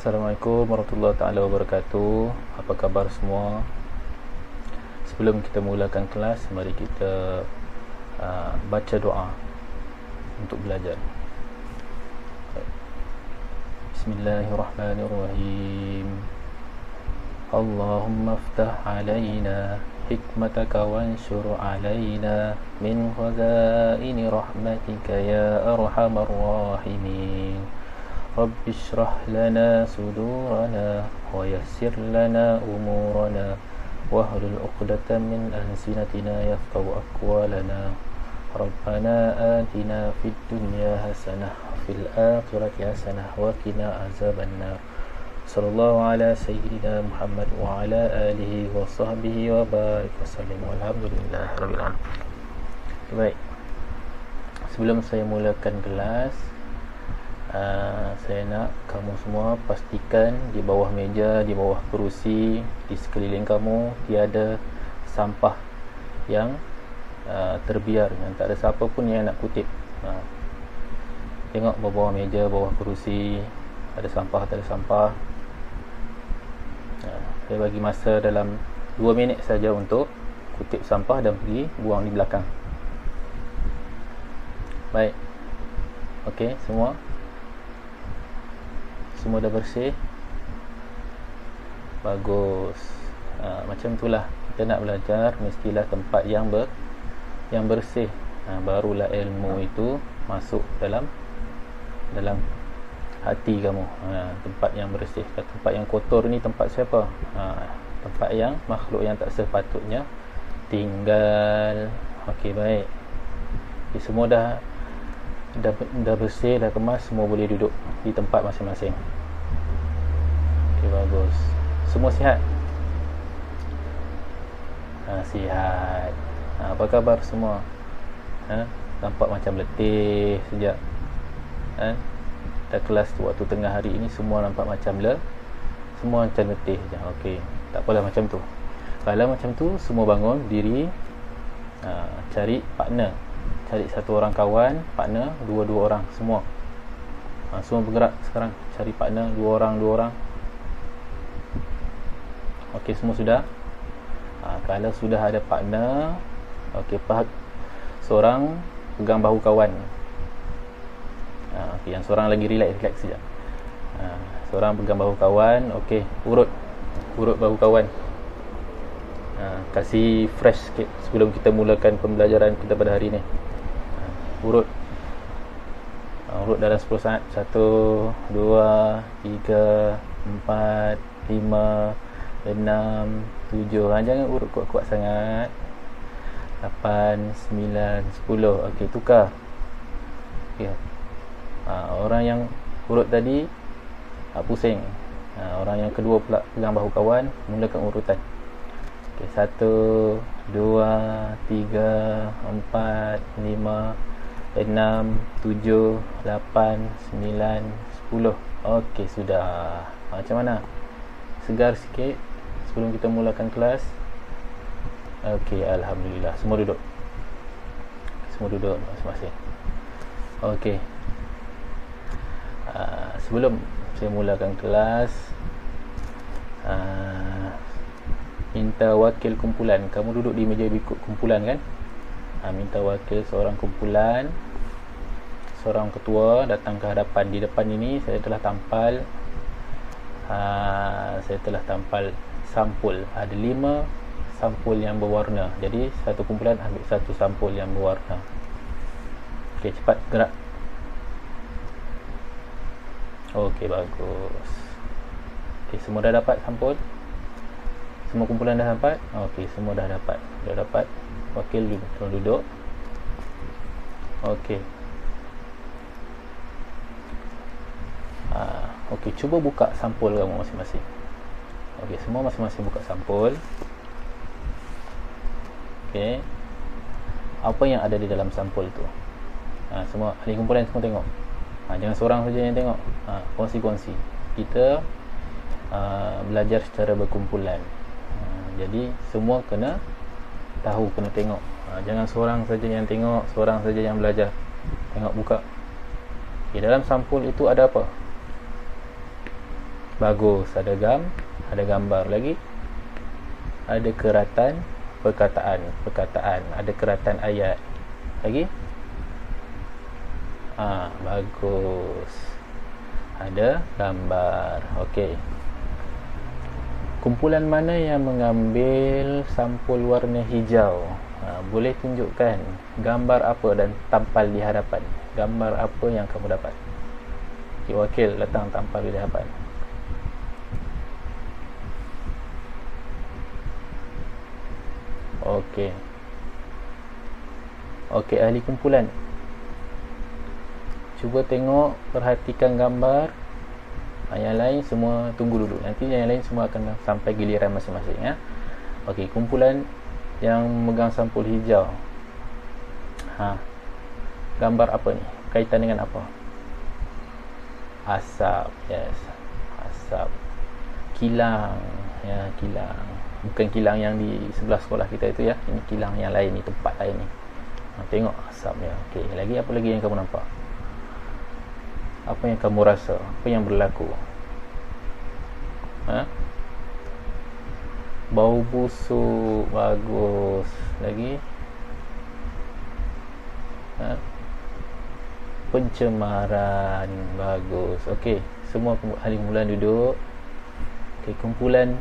Assalamualaikum warahmatullahi taala wabarakatuh. Apa khabar semua? Sebelum kita mulakan kelas, mari kita baca doa untuk belajar. Bismillahirrahmanirrahim. Allahumma aftah alaina hikmataka wanshur alaina min khazaini rahmatika ya arhamar rahimin. رب اشرح لنا صدورنا ويسر لنا أمورنا واحلل عقدة من ألسنتنا يفقهوا أقوالنا ربنا آتنا في الدنيا حسنة وفي الآخرة حسنة وقنا عذاب النار صلى الله على سيدنا محمد وعلى آله وصحبه وبارك وسلم والحمد لله رب العالمين. Baik, sebelum saya mulakan kelas, saya nak kamu semua pastikan di bawah meja, di bawah kerusi, di sekeliling kamu tiada sampah yang terbiar, yang tak ada siapa pun yang nak kutip. Tengok bawah meja, bawah kerusi, ada sampah, tak ada sampah. Saya bagi masa dalam 2 minit saja untuk kutip sampah dan pergi buang di belakang. Baik, okey, semua dah bersih? Bagus. Macam itulah kita nak belajar, mestilah tempat yang bersih. Barulah ilmu itu masuk dalam hati kamu. Tempat yang bersih. Tempat yang kotor ni tempat siapa? Tempat yang makhluk yang tak sepatutnya tinggal. Okey, baik. Semua dah bersih, dah kemas, semua boleh duduk di tempat masing-masing. Okey, bagus. Semua sihat? Sihat. Apa khabar semua? Nampak macam letih sejak dah kelas tu, waktu tengah hari ini semua nampak macam semua macam letih je. Okey, tak apalah macam tu. Kalau macam tu, semua bangun diri, cari partner. Cari satu orang kawan, partner, dua orang, semua. Semua bergerak sekarang, cari partner, dua orang. Okey, semua sudah? Kalau sudah ada partner, okey, seorang pegang bahu kawan. Okey, yang seorang lagi relax sekejap. Seorang pegang bahu kawan. Okey, urut bahu kawan. Kasih fresh sikit sebelum kita mulakan pembelajaran kita pada hari ni. Urut dalam 10 saat. 1, 2, 3, 4, 5, 6, 7. Jangan urut kuat-kuat sangat. 8, 9, 10. Okey, tukar. Okey. Orang yang urut tadi pusing. Orang yang kedua pula pegang bahu kawan, mulakan urutan. Okey, 1, 2, 3, 4, 5, 6, 7, 8, 9, 10. Okey, sudah. Macam mana? Segar sikit sebelum kita mulakan kelas? Okey, alhamdulillah. Semua duduk masing-masing. Okey. Sebelum saya mulakan kelas, minta wakil kumpulan. Kamu duduk di meja kumpulan kan? Minta wakil seorang kumpulan, seorang ketua datang ke hadapan. Di depan ini saya telah tampal sampul. Ada 5 sampul yang berwarna. Jadi satu kumpulan ambil satu sampul yang berwarna. Okey, cepat gerak. Okey, bagus. Okey, semua dah dapat sampul? Semua kumpulan dah dapat? Okey, semua dah dapat. Wakil duduk. Okey. Okey, cuba buka sampul kamu masing-masing. Okey, semua masing-masing buka sampul. Okey. Apa yang ada di dalam sampul tu? Semua ahli kumpulan semua tengok. Jangan seorang saja yang tengok. Kongsi-kongsi. Kita belajar secara berkumpulan. Jadi semua kena tahu, kena tengok. Jangan seorang saja yang tengok, seorang saja yang belajar. Tengok, buka. Dalam sampul itu ada apa? Bagus. Ada gambar lagi. Ada keratan perkataan. Ada keratan ayat. Lagi. Bagus. Ada gambar. Okey. Kumpulan mana yang mengambil sampul warna hijau? Boleh tunjukkan gambar apa dan tampal di hadapan. Gambar apa yang kamu dapat? Cik Wakil datang tampal di hadapan. Okey. Okey, ahli kumpulan, cuba tengok, perhatikan gambar. Yang lain semua tunggu dulu. Nanti yang lain semua akan sampai giliran masing-masing ya. Okey, kumpulan yang memegang sampul hijau. Gambar apa ni? Kaitan dengan apa? Asap. Yes. Asap. Kilang. Ya, kilang. Bukan kilang yang di sebelah sekolah kita itu ya. Ini kilang yang lain ni, tempat lain ni. Tengok asap ya. Okey, lagi apa lagi yang kamu nampak? Apa yang kamu rasa? Apa yang berlaku? Bau busuk. Bagus. Lagi? Pencemaran. Bagus. Okey, semua ahli kumpulan duduk. Okey, kumpulan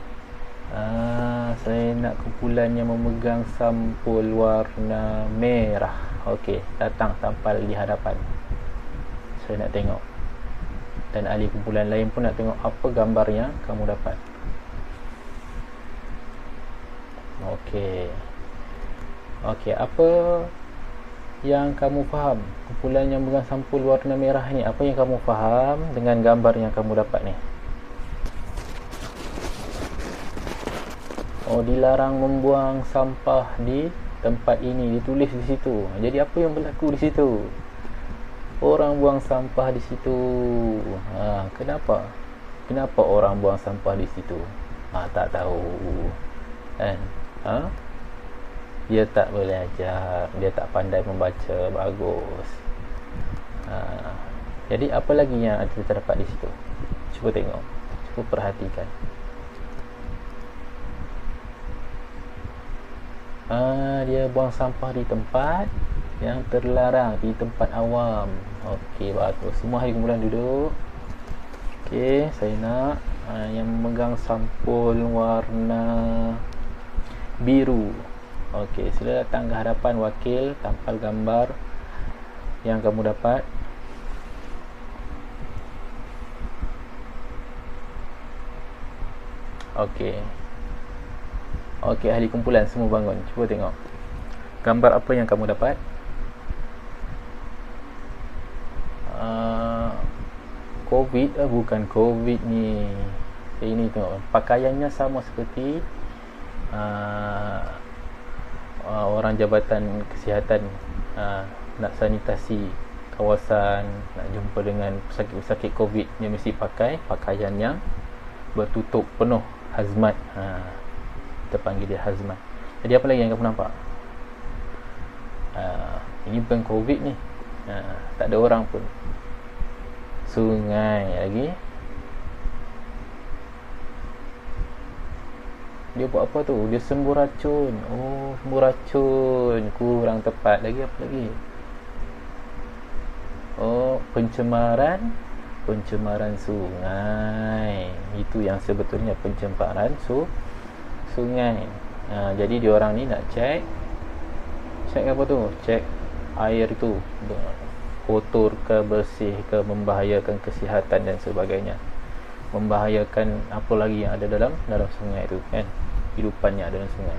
saya nak kumpulan yang memegang sampul warna merah. Okey, datang tampal di hadapan. Saya nak tengok. Dan ahli kumpulan lain pun nak tengok apa gambar yang kamu dapat. Okey. Okey, apa yang kamu faham? Kumpulan yang memegang sampul warna merah ni, apa yang kamu faham dengan gambar yang kamu dapat ni? Dilarang membuang sampah di tempat ini, ditulis di situ. Jadi apa yang berlaku di situ? Orang buang sampah di situ. Kenapa? Kenapa orang buang sampah di situ? Tak tahu. Kan? Dia tak belajar, dia tak pandai membaca. Bagus. Jadi apa lagi yang kita dapat di situ? Cuba tengok. Cuba perhatikan. Dia buang sampah di tempat yang terlarang, di tempat awam. Okey, bagus. Semua ahli kumpulan duduk. Okey, saya nak yang memegang sampul warna biru. Okey, sila datang ke hadapan wakil, tampal gambar yang kamu dapat. Okey. Okey, ahli kumpulan semua bangun. Cuba tengok. Gambar apa yang kamu dapat? Covid bukan Covid ni. Ini tengok. Pakaiannya sama seperti orang Jabatan Kesihatan nak sanitasi kawasan, nak jumpa dengan pesakit-pesakit Covid, dia mesti pakai pakaian yang bertutup penuh, hazmat. Kita panggil dia hazmat. Jadi apa lagi yang kamu nampak? Ini bukan Covid ni. Tak ada orang pun. Sungai lagi. Dia buat apa tu? Dia sembur racun. Sembur racun. Kurang tepat. Lagi apa lagi? Pencemaran sungai. Itu yang sebetulnya pencemaran sungai. Jadi diorang ni nak cek apa tu? Cek air tu kotor ke, bersih ke, membahayakan kesihatan dan sebagainya, membahayakan apa lagi yang ada dalam sungai tu kan, hidupannya ada dalam sungai.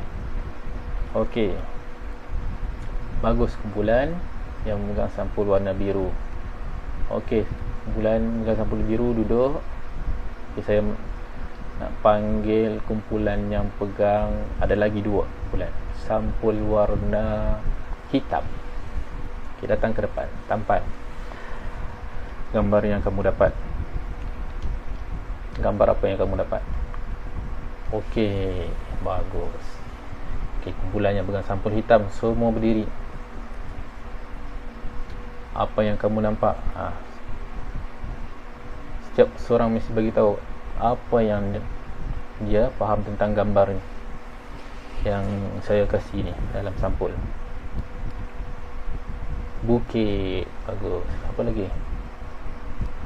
Okey, bagus kumpulan yang memegang sampul warna biru. Okey, kumpulan memegang sampul biru duduk. Okay, saya nak panggil kumpulan yang pegang, ada lagi 2 kumpulan sampul warna hitam. Okay, datang ke depan, tampal gambar yang kamu dapat. Gambar apa yang kamu dapat? Okey, bagus. Okey, kumpulan yang pegang sampul hitam semua berdiri. Apa yang kamu nampak? Setiap seorang mesti bagi tahu apa yang dia faham tentang gambar ni yang saya kasih ni dalam sampul. Bukit, bagus. Apa lagi?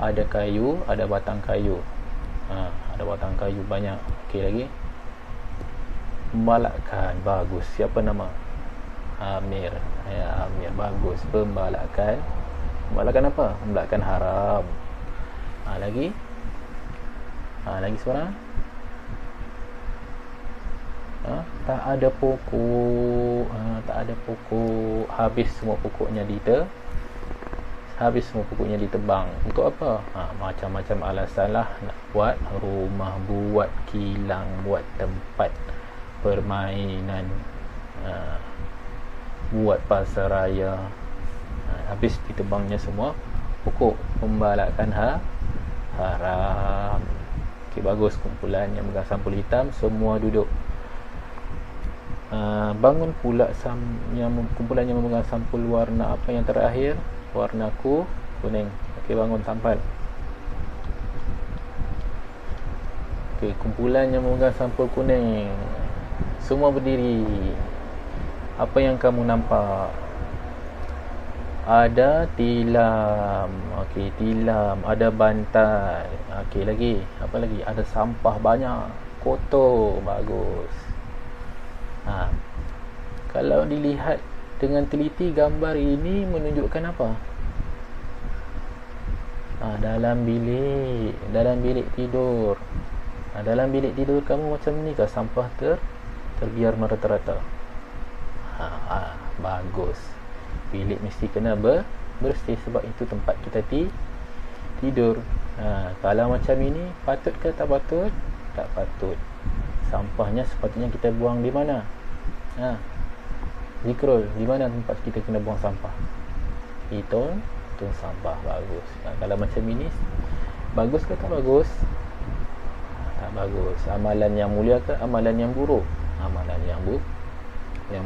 Ada kayu, ada batang kayu. Ada batang kayu banyak. Okey, lagi. Pembalakan, bagus. Siapa nama? Amir. Ya, Amir, bagus. Pembalakan. Pembalakan apa? Pembalakan haram. Lagi. Lagi seorang. Tak ada pokok. Tak ada pokok. Habis semua pokoknya ditebang. Untuk apa? Macam-macam alasan lah. Nak buat rumah, buat kilang, buat tempat permainan, buat pasar raya. Habis ditebangnya semua pokok. Pembalakan haram. Okey, bagus. Kumpulan yang memegang sampul hitam semua duduk. Bangun pula kumpulan yang memegang sampul warna apa yang terakhir? Warna kuning. Okey, bangun tampal. Okey, kumpulan yang memegang sampul kuning semua berdiri. Apa yang kamu nampak? Ada tilam. Okey, tilam. Ada bantal. Okey, lagi. Apa lagi? Ada sampah banyak. Kotor. Bagus. Kalau dilihat dengan teliti, gambar ini menunjukkan apa? Dalam bilik tidur. Dalam bilik tidur kamu macam ni ke? Sampah terbiar merata-rata. Bagus. Bilik mesti kena bersih sebab itu tempat kita tidur. Kalau macam ini, patut ke tak patut? Tak patut. Sampahnya sepatutnya kita buang di mana? Zikrul, di mana tempat kita kena buang sampah? Tong sampah. Bagus. Kalau macam ini, bagus ke tak bagus? Tak bagus. Amalan yang mulia ke amalan yang buruk? Amalan yang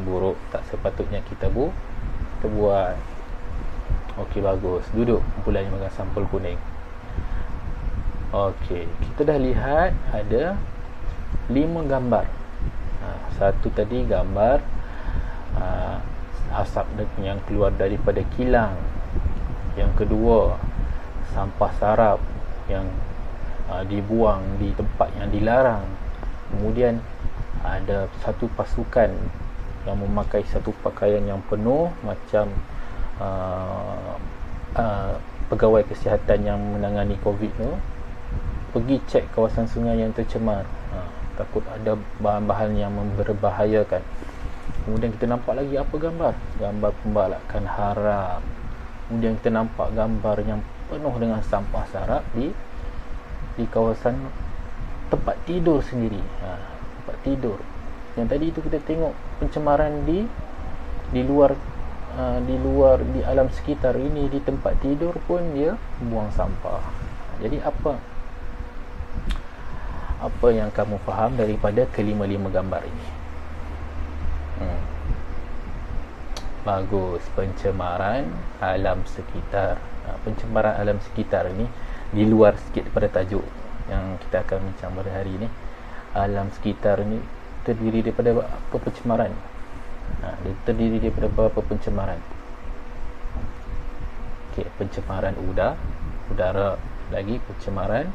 buruk. Tak sepatutnya kita buat. Okey, bagus. Duduk kumpulan yang memegang sampul kuning. Okey, kita dah lihat ada 5 gambar. Satu tadi gambar asap yang keluar daripada kilang. Yang kedua, sampah sarap yang dibuang di tempat yang dilarang. Kemudian ada satu pasukan yang memakai satu pakaian yang penuh macam pegawai kesihatan yang menangani COVID tu, pergi cek kawasan sungai yang tercemar. Takut ada bahan-bahan yang berbahaya kan. Kemudian kita nampak lagi apa gambar? Gambar pembalakan haram. Kemudian kita nampak gambar yang penuh dengan sampah sarap di kawasan tempat tidur sendiri. Tempat tidur. Yang tadi itu kita tengok pencemaran di luar di alam sekitar. Ini di tempat tidur pun dia buang sampah. Jadi apa yang kamu faham daripada kelima-lima gambar ini? Bagus. Pencemaran alam sekitar. Pencemaran alam sekitar ini di luar sikit daripada tajuk yang kita akan bincang pada hari ini. Alam sekitar ini terdiri daripada apa pencemaran? Dia terdiri daripada berapa pencemaran? Okey, pencemaran udara, lagi pencemaran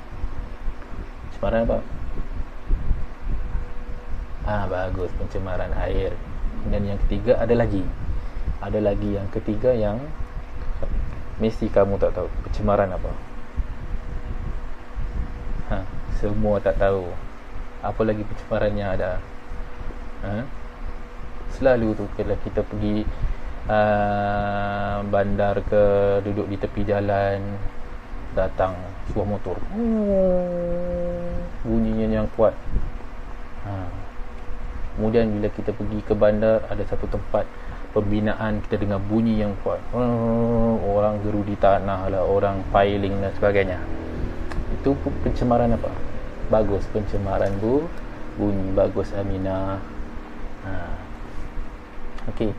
apa? Bagus, pencemaran air. Dan yang ketiga ada lagi yang ketiga yang mesti kamu tak tahu. Pencemaran apa? Semua tak tahu. Apa lagi pencemaran yang ada? Selalu tu kalau kita pergi bandar ke, duduk di tepi jalan, datang sebuah motor, bunyinya yang kuat. Kemudian bila kita pergi ke bandar, ada satu tempat pembinaan, kita dengar bunyi yang kuat, orang gerudi tanah lah, orang piling dan sebagainya. Itu pencemaran apa? Bagus, pencemaran bunyi. Bagus, Aminah. Okey,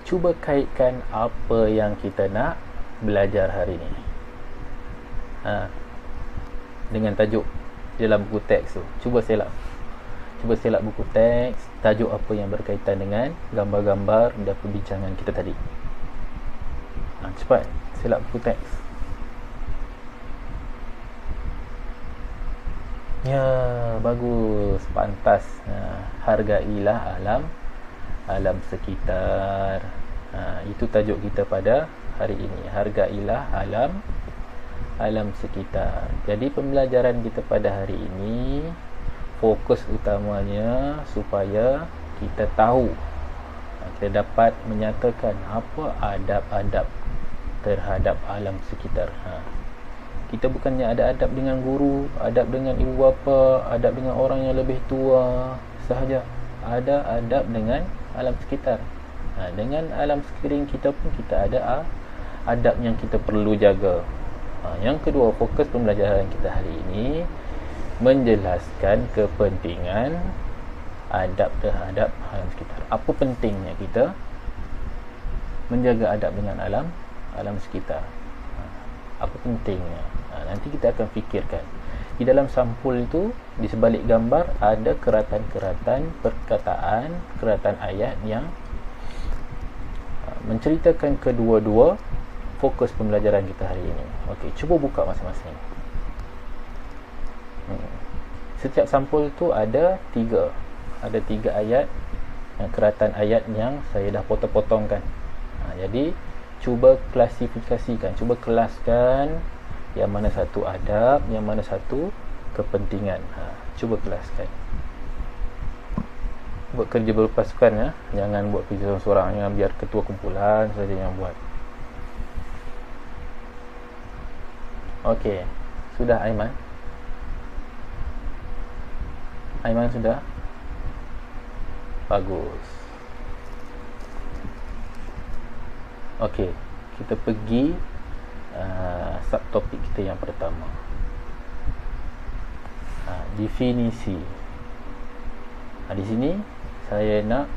cuba kaitkan apa yang kita nak belajar hari ini dengan tajuk di dalam buku teks tu. Cuba selak buku teks, tajuk apa yang berkaitan dengan gambar-gambar dan perbincangan kita tadi. Cepat selak buku teks. Ya, bagus, pantas. Hargailah alam sekitar. Itu tajuk kita pada hari ini. Hargailah alam sekitar. Jadi pembelajaran kita pada hari ini, fokus utamanya supaya kita tahu, kita dapat menyatakan apa adab-adab terhadap alam sekitar. Kita bukannya ada adab dengan guru, adab dengan ibu bapa, adab dengan orang yang lebih tua sahaja. Ada adab dengan alam sekitar. Dengan alam sekeliling kita pun kita ada adab yang kita perlu jaga. Yang kedua, fokus pembelajaran kita hari ini menjelaskan kepentingan adab terhadap alam sekitar. Apa pentingnya kita menjaga adab dengan alam sekitar? Apa pentingnya? Nanti kita akan fikirkan. Di dalam sampul itu, di sebalik gambar ada keratan-keratan perkataan, keratan ayat yang menceritakan kedua-dua fokus pembelajaran kita hari ini. Okey, cuba buka masing-masing. Setiap sampul tu ada tiga ayat, keratan ayat yang saya dah potong-potongkan. Jadi cuba klasifikasikan, cuba kelaskan yang mana satu adab, yang mana satu kepentingan. Cuba kelaskan. Buat kerja berpasukan, jangan buat kerja seorang-seorang, jangan biar ketua kumpulan saja yang buat. Okey, sudah Aiman? Aiman sudah? Bagus. Okey, kita pergi subtopik kita yang pertama. Definisi. Di sini saya nak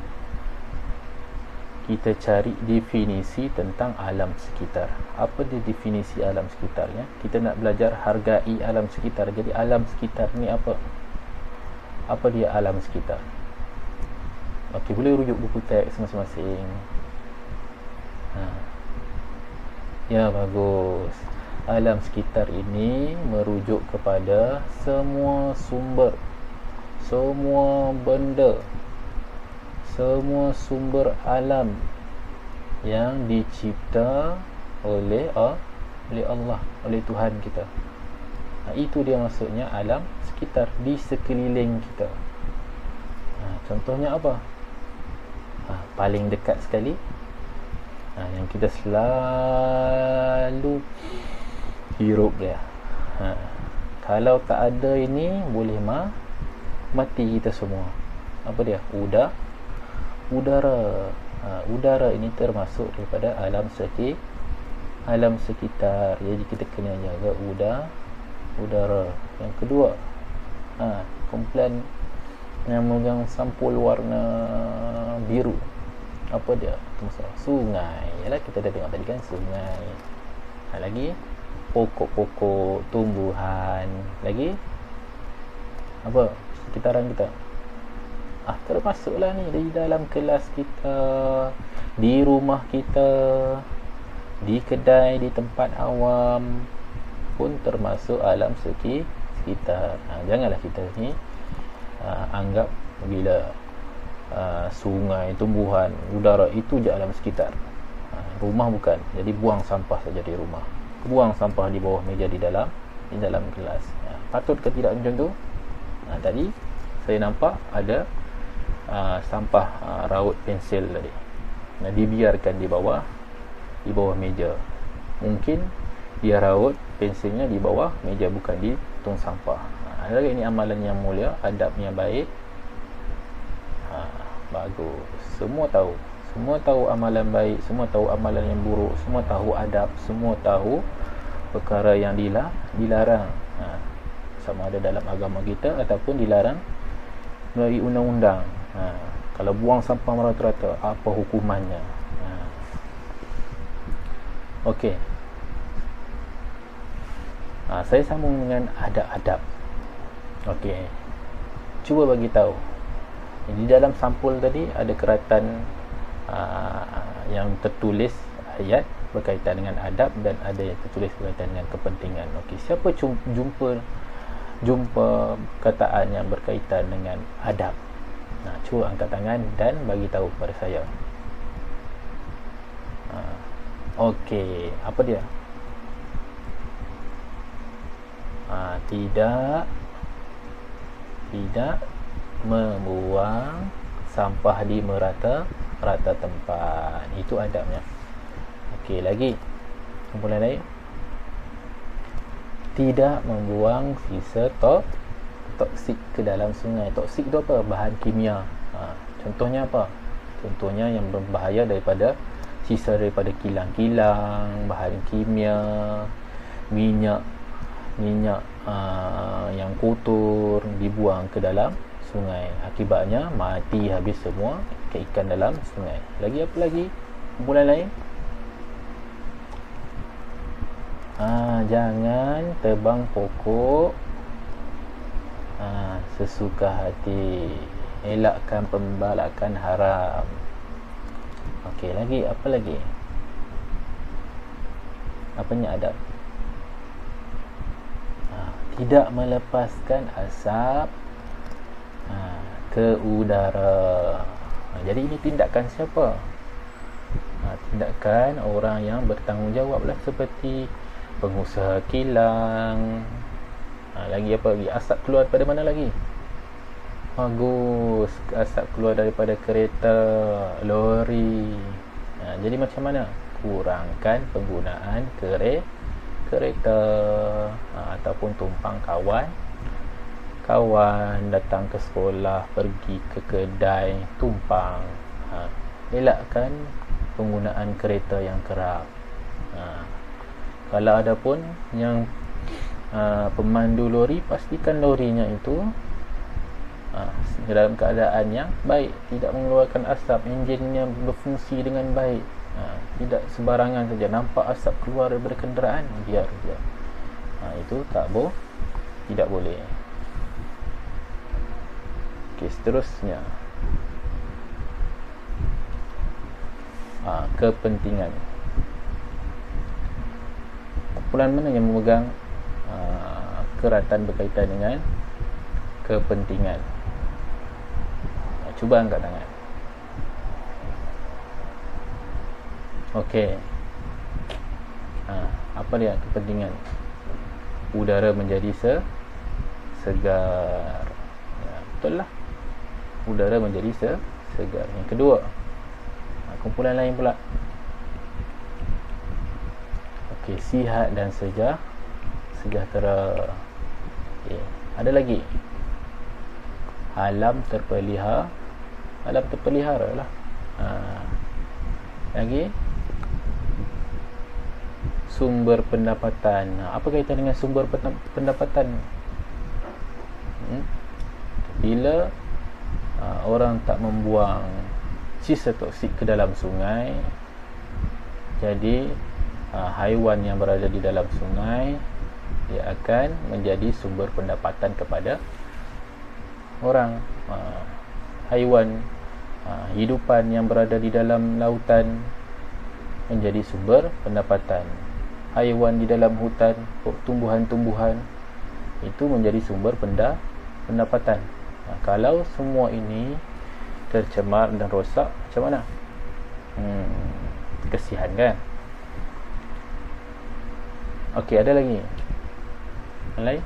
kita cari definisi tentang alam sekitar. Apa dia definisi alam sekitarnya? Kita nak belajar hargai alam sekitar. Jadi alam sekitar ni apa? Apa dia alam sekitar? Okey, boleh rujuk buku teks masing-masing. Ya, bagus. Alam sekitar ini merujuk kepada semua sumber, semua benda, semua sumber alam yang dicipta oleh Allah, oleh Tuhan kita. Itu dia maksudnya alam sekitar, di sekeliling kita. Contohnya apa? Paling dekat sekali, yang kita selalu hirup dia. Kalau tak ada ini, boleh mati kita semua. Apa dia? Udara. Udara ini termasuk daripada alam sekitar. Jadi kita kena jaga udara. Yang kedua, kumpulan yang memegang sampul warna biru, apa dia? Sungai. Yalah, kita dah tengok tadi kan, sungai. Lagi pokok-pokok, tumbuhan. Lagi apa sekitaran kita? Termasuklah ni di dalam kelas kita, di rumah kita, di kedai, di tempat awam pun termasuk alam sekitar. Janganlah kita ni anggap bila sungai, tumbuhan, udara itu je alam sekitar. Rumah bukan. Jadi buang sampah saja di rumah, buang sampah di bawah meja di dalam kelas. Patut ke tidak macam tu? Tadi saya nampak ada sampah raut pensil tadi. Dibiarkan di bawah meja. Mungkin dia raut pensilnya di bawah meja, bukan di tong sampah. Ini amalan yang mulia, adabnya baik. Bagus. Semua tahu amalan baik, semua tahu amalan yang buruk, semua tahu adab, semua tahu perkara yang dilarang. Sama ada dalam agama kita ataupun dilarang melalui undang-undang. Kalau buang sampah merata-rata, apa hukumannya? Okey. Saya sambung dengan adab-adab. Okey, cuba bagi tahu. Di dalam sampul tadi ada keratan yang tertulis ayat berkaitan dengan adab dan ada yang tertulis berkaitan dengan kepentingan. Okey, siapa jumpa kataan yang berkaitan dengan adab? Cuba angkat tangan dan bagi tahu kepada saya. Okey, apa dia? Tidak membuang sampah di rata tempat. Itu adabnya. Okey, lagi. Kumpulan lain. Tidak membuang sisa toksik ke dalam sungai. Toksik tu apa? Bahan kimia. Contohnya apa? Contohnya yang berbahaya sisa daripada kilang-kilang, bahan kimia, minyak yang kotor dibuang ke dalam sungai. Akibatnya mati habis semua ikan dalam sungai. Lagi apa lagi? Kumpulan lain. Jangan tebang pokok sesuka hati. Elakkan pembalakan haram. Okey, lagi apa lagi? Apanya adab? Tidak melepaskan asap ke udara. Jadi ini tindakan siapa? Tindakan orang yang bertanggungjawab lah, seperti pengusaha kilang. Lagi apa lagi? Asap keluar daripada mana lagi? Bagus, asap keluar daripada kereta, lori. Jadi macam mana? Kurangkan penggunaan kereta ataupun tumpang kawan datang ke sekolah, pergi ke kedai, tumpang. Elakkan penggunaan kereta yang kerap. Kalau ada pun yang pemandu lori, pastikan lorinya itu dalam keadaan yang baik, tidak mengeluarkan asap, enjinnya berfungsi dengan baik. Tidak sembarangan saja nampak asap keluar daripada kenderaan, biar dia. Itu tidak boleh. Okey, seterusnya. Kepentingan. Kumpulan mana yang memegang keratan berkaitan dengan kepentingan? Cuba angkat tangan. Okey. Apa dia kepentingan? Udara menjadi segar. Betul lah. Udara menjadi segar. Yang kedua, kumpulan lain pula. Okey, sihat dan sejahtera. Okey, ada lagi. Alam terpelihara lah. Lagi, sumber pendapatan. Apa kaitan dengan sumber pendapatan? Bila orang tak membuang sisa toksik ke dalam sungai, jadi haiwan yang berada di dalam sungai dia akan menjadi sumber pendapatan kepada orang. Haiwan hidupan yang berada di dalam lautan menjadi sumber pendapatan. Haiwan di dalam hutan, tumbuhan-tumbuhan itu menjadi sumber pendapatan. Kalau semua ini tercemar dan rosak, macam mana? Kesian kan? Okey, ada lagi. Yang lain?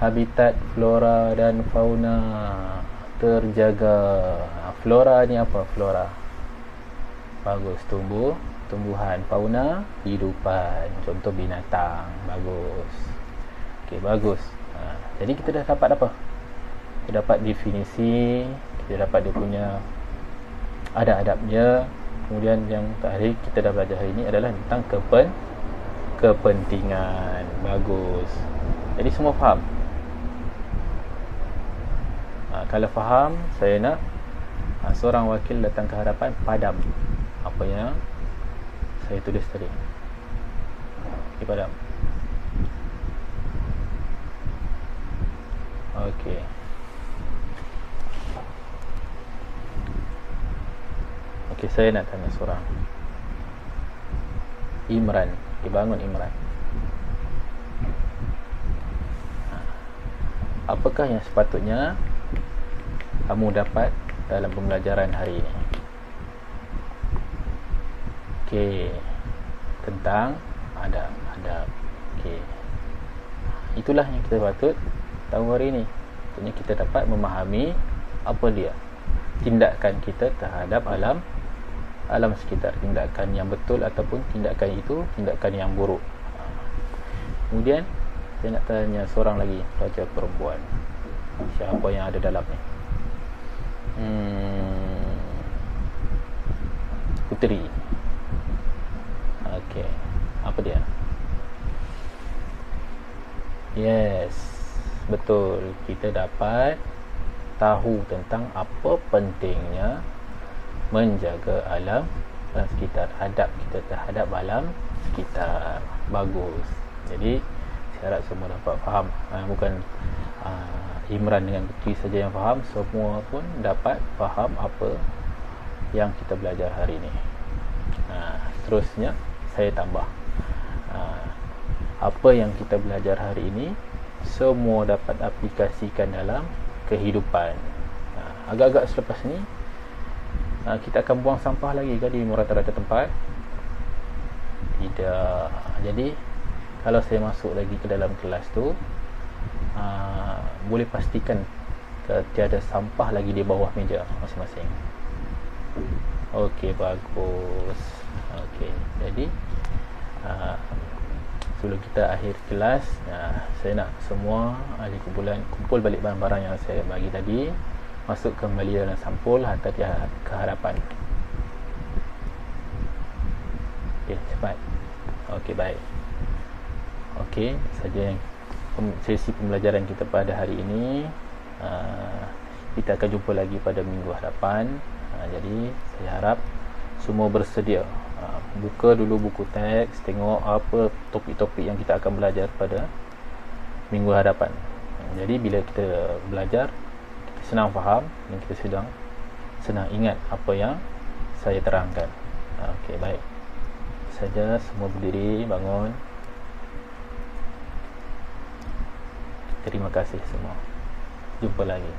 Habitat flora dan fauna terjaga. Flora ni apa? Flora, bagus, tumbuhan. Fauna, hidupan, contoh binatang. Bagus. Okey, bagus. Jadi kita dah dapat apa? Kita dapat definisi, kita dapat dia punya adab-adabnya. Kemudian yang terakhir kita dah belajar hari ini adalah tentang kepentingan. Bagus. Jadi semua faham? Kalau faham, saya nak seorang wakil datang ke hadapan padam apa yang saya tulis tadi. Padam. Okey. Okey, saya nak tanya seorang. Imran. Okey, bangun Imran. Apakah yang sepatutnya kamu dapat dalam pembelajaran hari ini? Okey. Tentang adab. Okey. Itulah yang kita patut tahu hari ini. Maksudnya kita dapat memahami apa dia tindakan kita terhadap alam sekitar, tindakan yang betul ataupun tindakan itu tindakan yang buruk. Kemudian saya nak tanya seorang lagi, pelajar perempuan. Siapa yang ada dalam ni? Puteri. Okey. Apa dia? Yes, betul. Kita dapat tahu tentang apa pentingnya menjaga alam sekitar, adab kita terhadap alam sekitar. Bagus. Jadi saya harap semua dapat faham. Bukan Imran dengan Puteri saja yang faham, semua pun dapat faham apa yang kita belajar hari ini. Seterusnya saya tambah, apa yang kita belajar hari ini semua dapat aplikasikan dalam kehidupan. Agak-agak selepas ni kita akan buang sampah lagi ke di rata-rata tempat? Tidak. Jadi kalau saya masuk lagi ke dalam kelas tu, boleh pastikan tiada sampah lagi di bawah meja masing-masing. Okey, bagus. Okey, jadi sebelum kita akhir kelas, saya nak semua ahli kumpulan kumpul balik barang-barang yang saya bagi tadi, masuk kembali dalam sampul hantar ke hadapan. Okey, cepat. Okey, baik. Okey, saja yang sesi pembelajaran kita pada hari ini. Kita akan jumpa lagi pada minggu hadapan. Jadi saya harap semua bersedia. Buka dulu buku teks, tengok apa topik-topik yang kita akan belajar pada minggu hadapan. Jadi bila kita belajar, kita senang faham dan kita senang ingat apa yang saya terangkan. Okey, baik. Saja semua berdiri, bangun. Terima kasih semua. Jumpa lagi.